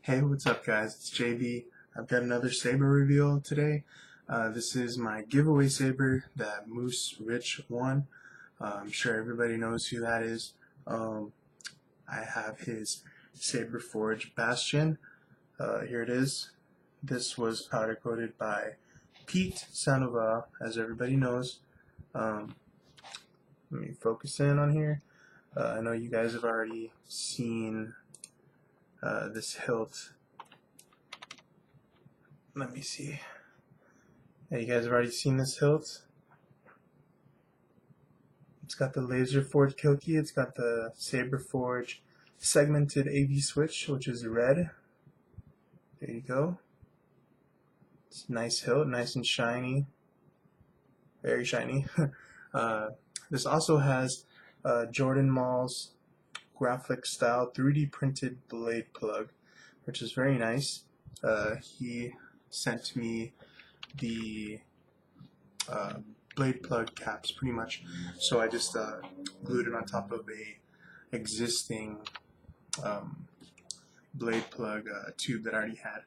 Hey, what's up guys? It's JB. I've got another Saber reveal today. This is my giveaway Saber that Moose Rich won. I'm sure everybody knows who that is. I have his Saber Forge Bastion. Here it is. This was powder coated by Pete, son of as everybody knows. Let me focus in on here. I know you guys have already seen this hilt. Let me see. Yeah, you guys have already seen this hilt. It's got the laser forge kill key. It's got the Saber Forge segmented AV switch, which is red. There you go. It's a nice hilt, nice and shiny. Very shiny. This also has Jordan Mall's graphic style 3D printed blade plug, which is very nice. He sent me the blade plug caps pretty much, so I just glued it on top of a existing blade plug tube that I already had.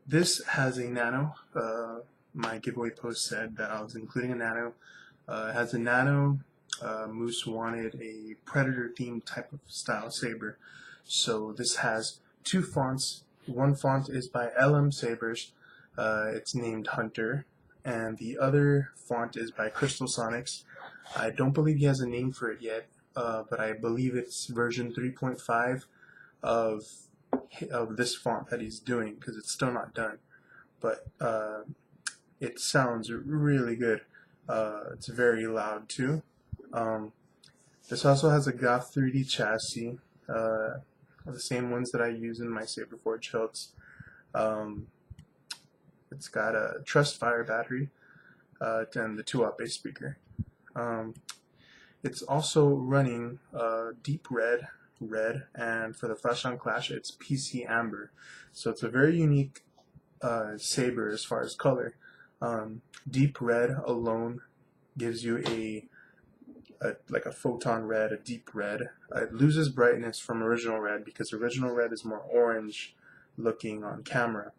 This has a nano. My giveaway post said that I was including a nano. It has a nano. Moose wanted a predator themed type of style saber, so this has two fonts. One font is by LM Sabers, it's named Hunter, and the other font is by Crystal Sonics. I don't believe he has a name for it yet, but I believe it's version 3.5 of this font that he's doing, because it's still not done. But it sounds really good. It's very loud too. This also has a Goth 3D chassis, the same ones that I use in my Saber Forge hilts. It's got a Trustfire battery and the 2-watt bass speaker. It's also running deep red, and for the Flash on Clash it's PC Amber. So it's a very unique saber as far as color. Deep red alone gives you like a photon red, a deep red. It loses brightness from original red because original red is more orange looking on camera.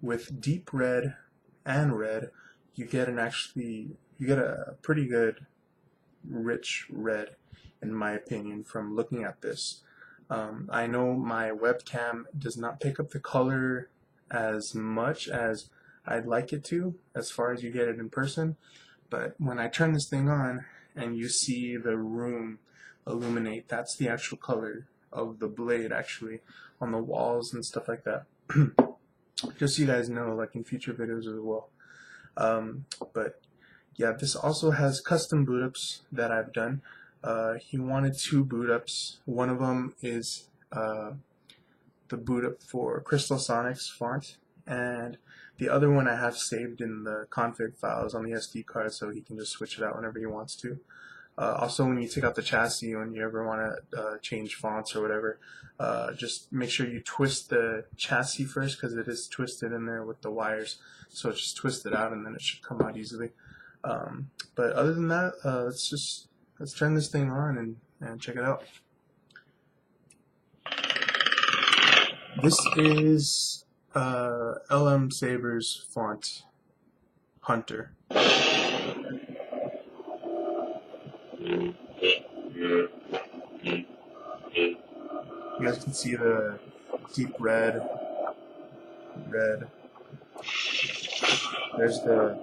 With deep red and red, you get a pretty good rich red, in my opinion, from looking at this. I know my webcam does not pick up the color as much as I'd like it to, as far as you get it in person. But when I turn this thing on and you see the room illuminate, that's the actual color of the blade actually on the walls and stuff like that. Just so you guys know, like in future videos as well. But yeah, this also has custom boot ups that I've done. He wanted 2 boot ups. One of them is the boot up for Crystal Sonics font, and the other one I have saved in the config files on the SD card, so he can just switch it out whenever he wants to. Also, when you take out the chassis, when you ever want to change fonts or whatever, just make sure you twist the chassis first, because it is twisted in there with the wires. So just twist it out and then it should come out easily. But other than that, let's turn this thing on and check it out. This is LM Sabers font Hunter. You guys can see the deep red. There's the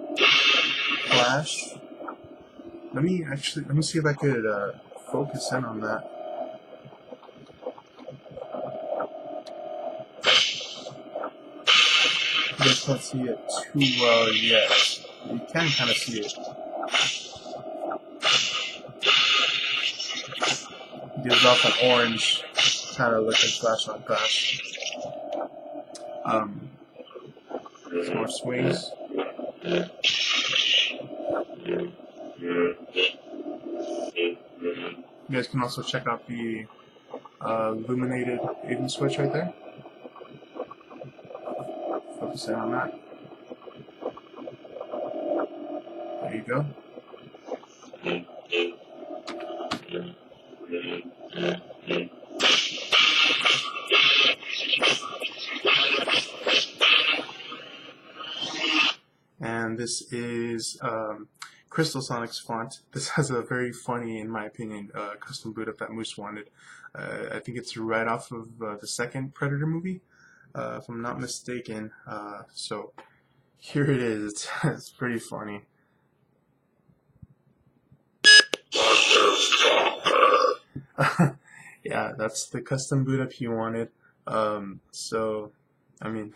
flash. Let me see if I could focus in on that. You guys can't see it too well yet. You can kind of see it. It gives off an orange kind of looking Flash on Clash. Some more swings. You guys can also check out the illuminated AV switch right there. Focus in on that. There you go. And this is Crystal Sonic's font. This has a very funny, in my opinion, custom boot up that Moose wanted. I think it's right off of the second Predator movie, if I'm not mistaken. So here it is. It's pretty funny. Yeah, that's the custom boot up he wanted. So, I mean,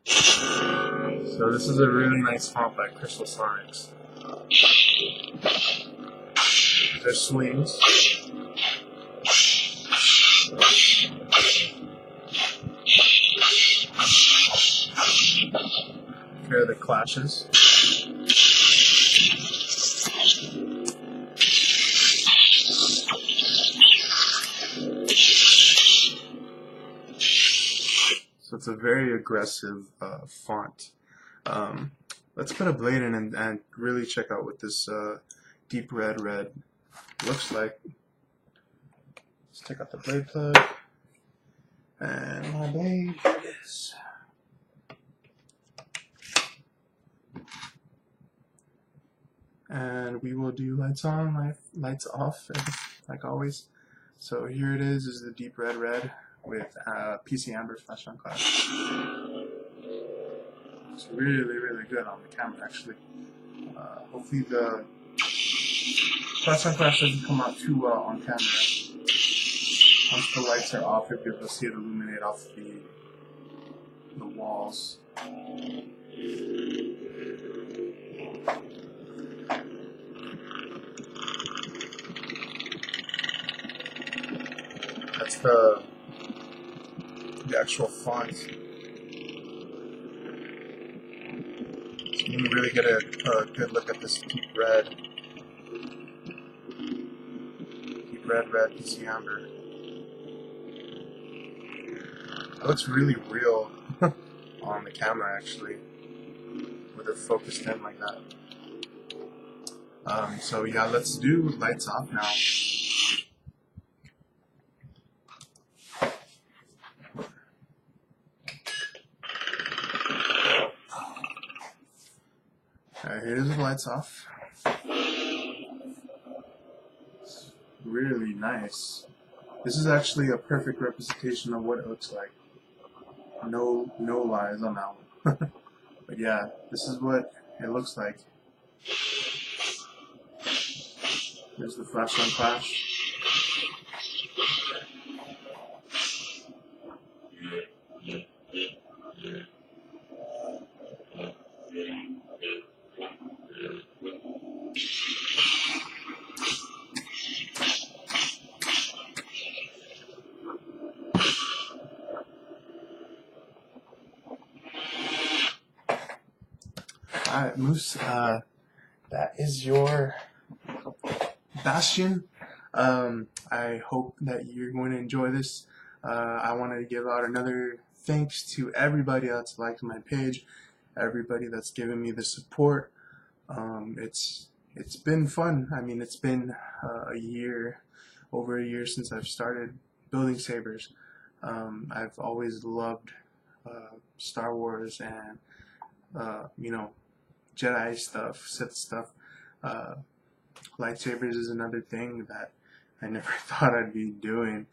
so this is a really nice font by Crystal Sonics. Their swings. Here are the clashes. So it's a very aggressive font. Let's put a blade in and really check out what this deep red looks like. Let's take out the blade plug. And my blade is. And we will do lights on, lights off, like always. So here it is the deep red with PC Amber flash on class. It's really, really good on the camera, actually. Hopefully the flash on class doesn't come out too well on camera. Once the lights are off, you'll be able to see it illuminate off the walls. That's the actual font. So you can really get a good look at this deep red PC Amber. It looks really real on the camera, actually, with it focused in like that. So yeah, let's do lights off now. Alright, here's the lights off. It's really nice. This is actually a perfect representation of what it looks like. No lies on that one. But yeah, this is what it looks like. There's the flash on flash. Alright, Moose, that is your Bastion. I hope that you're going to enjoy this. I wanted to give out another thanks to everybody that's liked my page, everybody that's given me the support. It's been fun. I mean, it's been over a year since I've started building Sabers. I've always loved Star Wars and Jedi stuff, Sith stuff. Lightsabers is another thing that I never thought I'd be doing,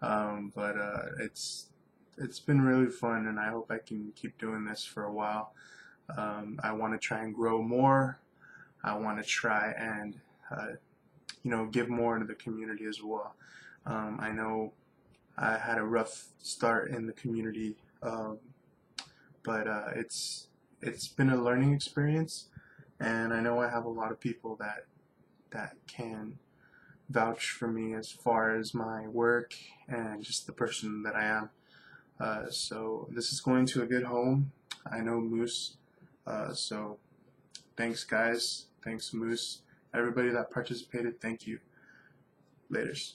but it's been really fun, and I hope I can keep doing this for a while. I want to try and grow more. I want to try and give more to the community as well. I know I had a rough start in the community, but it's been a learning experience, and I know I have a lot of people that can vouch for me as far as my work and just the person that I am. So this is going to a good home. I know Moose. So thanks, guys. Thanks, Moose. Everybody that participated, thank you. Laters.